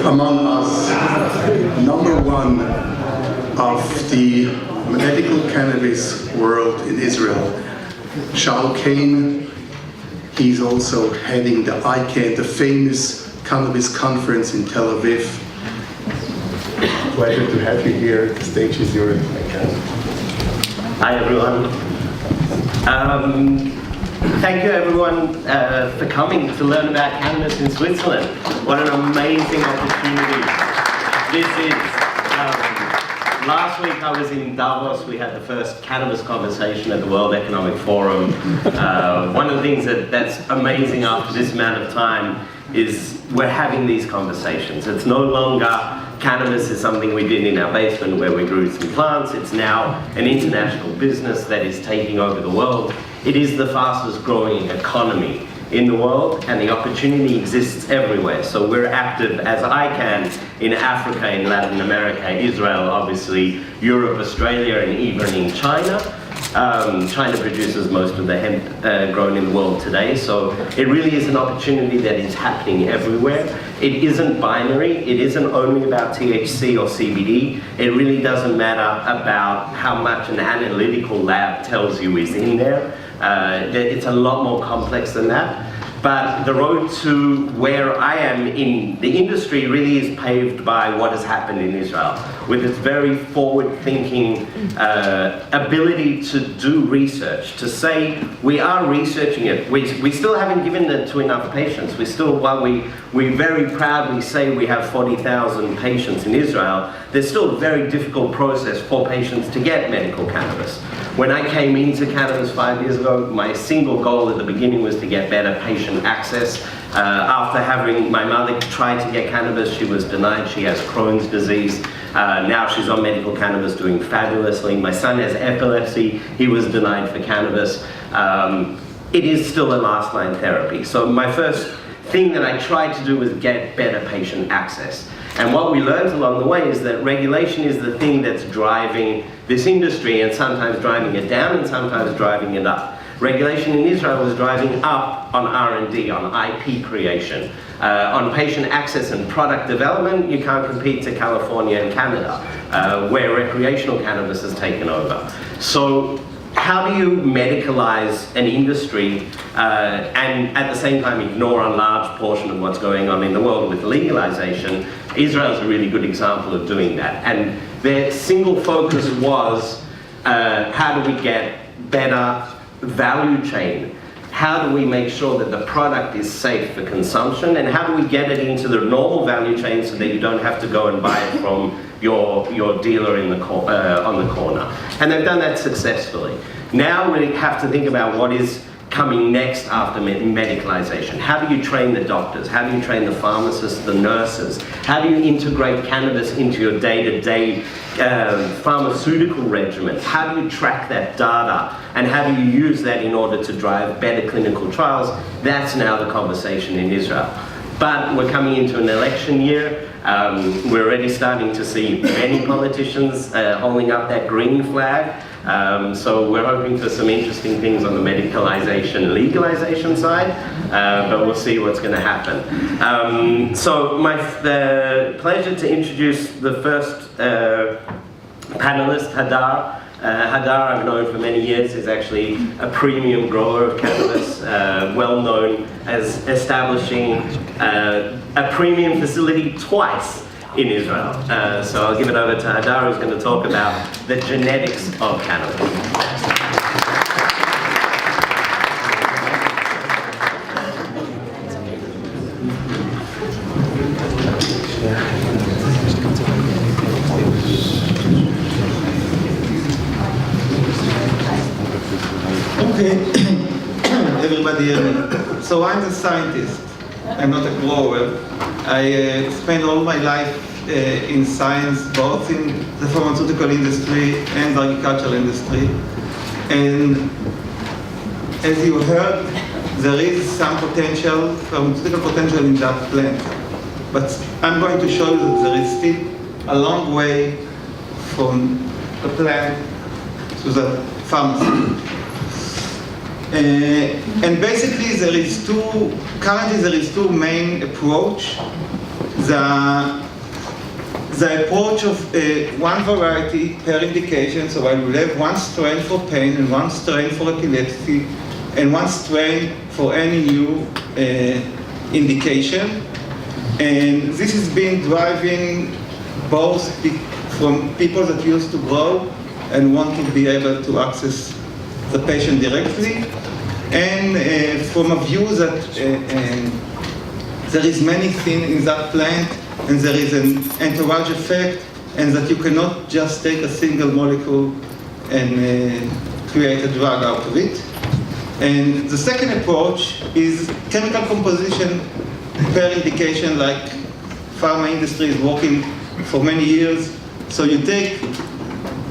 among us, number one of the medical cannabis world in Israel, Shaul Kane. He's also heading the ICANN, the famous cannabis conference in Tel Aviv. Pleasure to have you here. The stage is yours. Hi everyone. Thank you everyone for coming to learn about cannabis in Switzerland. What an amazing opportunity. This is, last week I was in Davos. We had the first cannabis conversation at the World Economic Forum. One of the things that's amazing after this amount of time is we're having these conversations. It's no longer cannabis is something we did in our basement where we grew some plants. It's now an international business that is taking over the world. It is the fastest growing economy in the world, and the opportunity exists everywhere. So we're active as ICANN in Africa, in Latin America, Israel, obviously, Europe, Australia, and even in China. China produces most of the hemp grown in the world today, so it really is an opportunity that is happening everywhere. It isn't binary, it isn't only about THC or CBD. It really doesn't matter about how much an analytical lab tells you is in there. It's a lot more complex than that. But the road to where I am in the industry really is paved by what has happened in Israel, with its very forward-thinking ability to do research, to say we are researching it. We still haven't given it to enough patients. We still, while we very proudly say we have 40,000 patients in Israel, there's still a very difficult process for patients to get medical cannabis. When I came into cannabis 5 years ago, my single goal at the beginning was to get better patient access. After having my mother try to get cannabis, she was denied. She has Crohn's disease. Now she's on medical cannabis, doing fabulously. My son has epilepsy. He was denied for cannabis. It is still a last line therapy. So my first thing that I tried to do was get better patient access. And what we learned along the way is that regulation is the thing that's driving this industry, and sometimes driving it down and sometimes driving it up. Regulation in Israel was driving up on R&D, on IP creation. On patient access and product development, you can't compete to California and Canada, where recreational cannabis has taken over. So how do you medicalize an industry and at the same time ignore a large portion of what's going on in the world with legalization? Israel is a really good example of doing that. And their single focus was how do we get better value chain? How do we make sure that the product is safe for consumption? And how do we get it into the normal value chain so that you don't have to go and buy it from your dealer in the on the corner? And they've done that successfully. Now we have to think about what is coming next after medicalization. How do you train the doctors? How do you train the pharmacists, the nurses? How do you integrate cannabis into your day-to-day pharmaceutical regimen? How do you track that data? And how do you use that in order to drive better clinical trials? That's now the conversation in Israel. But we're coming into an election year. We're already starting to see many politicians holding up that green flag. So we're hoping for some interesting things on the medicalization, legalization side, but we'll see what's going to happen. So my pleasure to introduce the first panelist, Hadar. Hadar, I've known for many years, is actually a premium grower of cannabis, well known as establishing a premium facility twice in Israel. So I'll give it over to Hadar, who's going to talk about the genetics of cannabis. Okay, everybody hear me. So I'm a scientist, I'm not a grower. I spent all my life in science, both in the pharmaceutical industry and the agricultural industry. And as you heard, there is some potential, pharmaceutical potential in that plant. But I'm going to show you that there is still a long way from the plant to the pharmacy. And basically currently there is two main approaches. the approach of one variety per indication, so I will have one strain for pain and one strain for epilepsy and one strain for any new indication. And this is being driving both from people that used to grow and want to be able to access the patient directly, and from a view that there is many things in that plant and there is an entourage effect, and that you cannot just take a single molecule and create a drug out of it. And the second approach is chemical composition per indication, like pharma industry is working for many years. So you take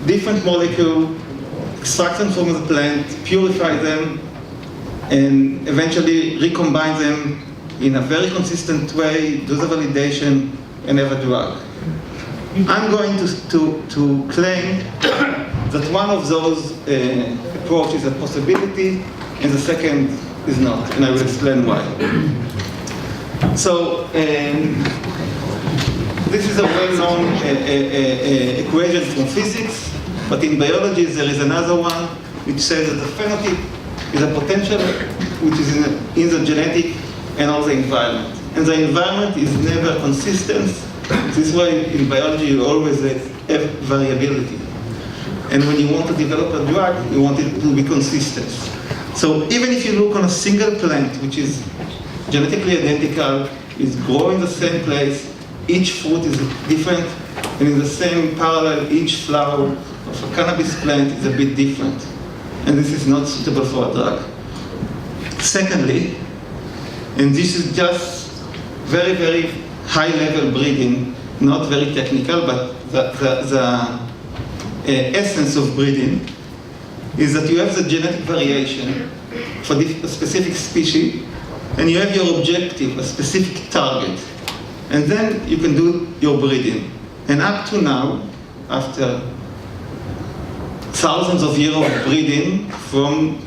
different molecules, extract them from the plant, purify them, and eventually recombine them in a very consistent way, do the validation, and have a drug. I'm going to claim that one of those approaches is a possibility, and the second is not, and I will explain why. So, this is a well-known equation from physics, but in biology there is another one which says that the phenotype is a potential which is in the genetic and also the environment. And the environment is never consistent. This is why in biology you always have variability. And when you want to develop a drug, you want it to be consistent. So even if you look on a single plant, which is genetically identical, is growing in the same place, each fruit is different, and in the same parallel, each flower of a cannabis plant is a bit different. And this is not suitable for a drug. Secondly, and this is just very, very high-level breeding, not very technical, but the essence of breeding is that you have the genetic variation for a specific species, and you have your objective, a specific target. And then you can do your breeding. And up to now, after thousands of years of breeding, from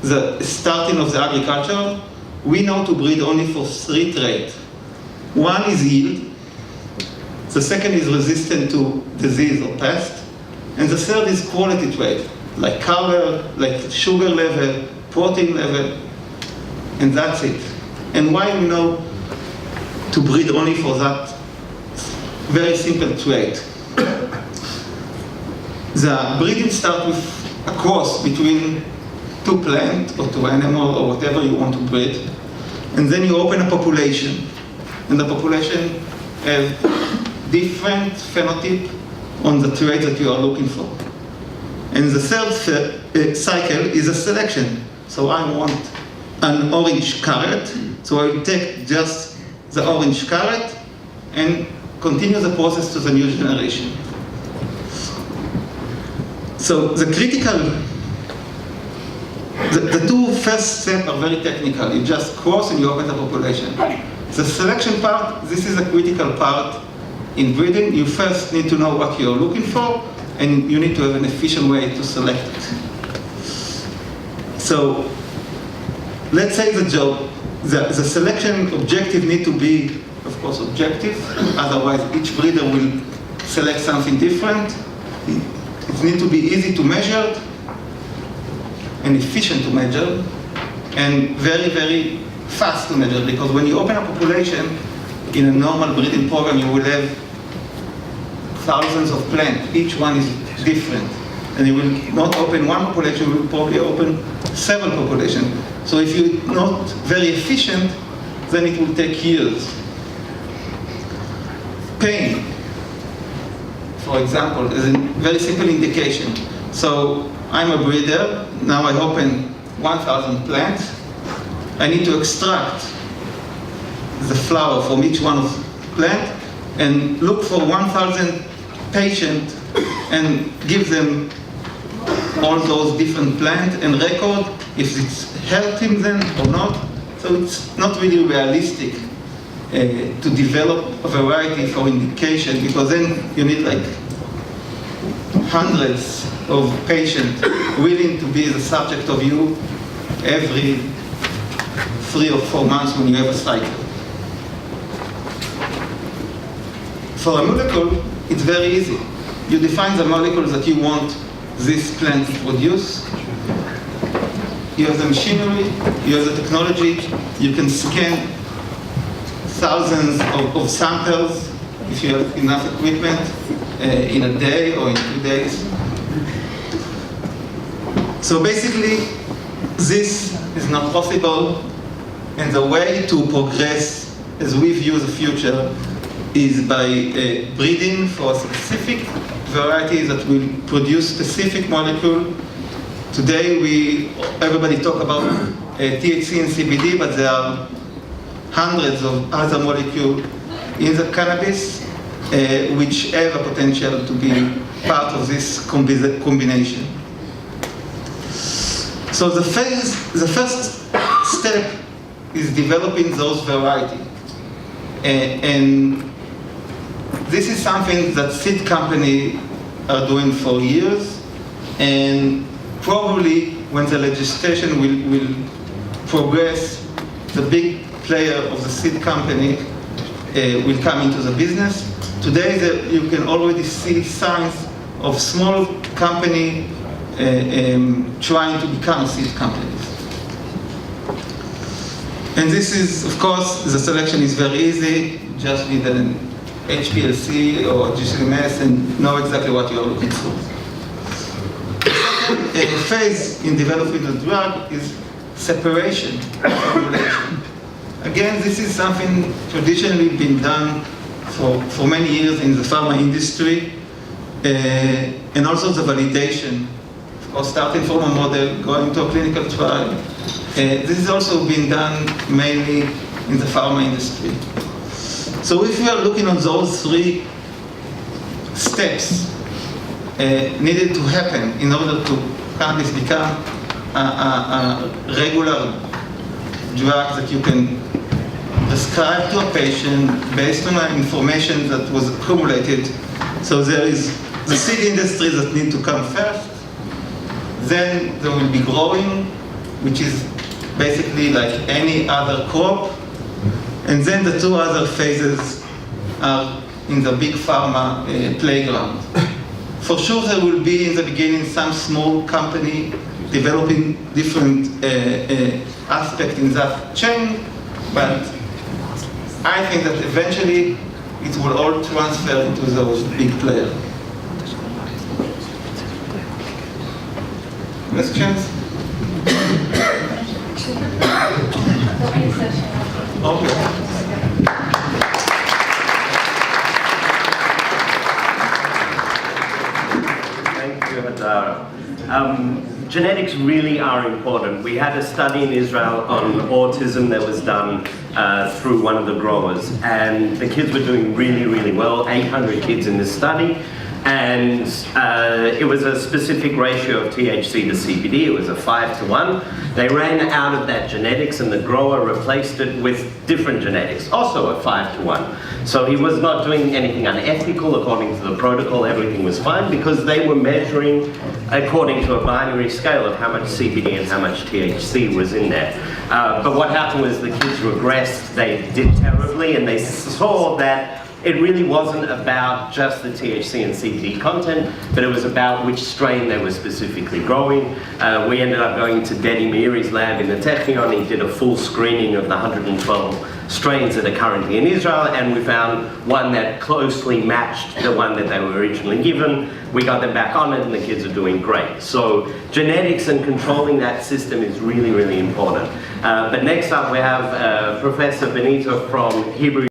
the starting of the agriculture, we know to breed only for 3 traits. One is yield, the second is resistant to disease or pest, and the third is quality trait, like color, like sugar level, protein level, and that's it. And why we know to breed only for that very simple trait? The breeding starts with a cross between 2 plants or 2 animals or whatever you want to breed, and then you open a population, and the population has different phenotype on the trait that you are looking for. And the third cycle is a selection. So I want an orange carrot, so I will take just the orange carrot and continue the process to the new generation. So the critical, the 2 first steps are very technical. You just cross and you open the population. The selection part, this is a critical part in breeding. You first need to know what you're looking for, and you need to have an efficient way to select it. So let's say the selection objective need to be, of course, objective. Otherwise, each breeder will select something different. It needs to be easy to measure and efficient to measure, and very, very fast to measure, because when you open a population in a normal breeding program, you will have thousands of plants. Each one is different. And you will not open one population, you will probably open several populations. So if you're not very efficient, then it will take years. Pain, for example, is a very simple indication. So I'm a breeder, now I open 1,000 plants. I need to extract the flower from each one of the plant and look for 1,000 patients and give them all those different plants and record if it's helping them or not. So it's not really realistic to develop a variety for indication, because then you need like hundreds of patients willing to be the subject of you every 3 or 4 months when you have a cycle. for a molecule, it's very easy. You define the molecules that you want this plant to produce. You have the machinery, you have the technology, you can scan thousands of samples if you have enough equipment in a day or in 2 days. So basically, this is not possible, and the way to progress as we view the future is by breeding for a specific variety that will produce specific molecule. Today, everybody talk about THC and CBD, but there are hundreds of other molecules in the cannabis which have a potential to be part of this combination. So the first step is developing those varieties. And this is something that seed companies are doing for years, and probably when the legislation will progress, the big player of the seed company will come into the business. Today, you can already see signs of small company trying to become seed companies. And this is, of course, the selection is very easy. You just need an HPLC or GCMS and know exactly what you are looking for. The second phase in developing a drug is separation, formulation. Again, this is something traditionally been done for many years in the pharma industry, and also the validation, or starting from a model, going to a clinical trial. This has also been done mainly in the pharma industry. So if we are looking on those 3 steps needed to happen in order to cannabis become a regular drug that you can prescribe to a patient based on information that was accumulated. So there is the seed industry that need to come first. Then there will be growing, which is basically like any other crop. And then the 2 other phases are in the big pharma playground. For sure, there will be in the beginning some small company developing different aspects in that chain, but I think that eventually it will all transfer into those big players. Questions? Okay. Thank you, Hadar. Genetics really are important. We had a study in Israel on autism that was done through one of the growers, and the kids were doing really, really well, 800 kids in this study. And it was a specific ratio of THC to CBD. It was a 5-to-1. They ran out of that genetics, and the grower replaced it with different genetics, also a 5-to-1. So he was not doing anything unethical according to the protocol. Everything was fine because they were measuring according to a binary scale of how much CBD and how much THC was in there. But what happened was the kids regressed. They did terribly, and they saw that it really wasn't about just the THC and CBD content, but it was about which strain they were specifically growing. We ended up going to Dedi Meiri's lab in the Technion. He did a full screening of the 112 strains that are currently in Israel, and we found one that closely matched the one that they were originally given. We got them back on it, and the kids are doing great. So genetics and controlling that system is really, really important. But next up we have Professor Benito from Hebrew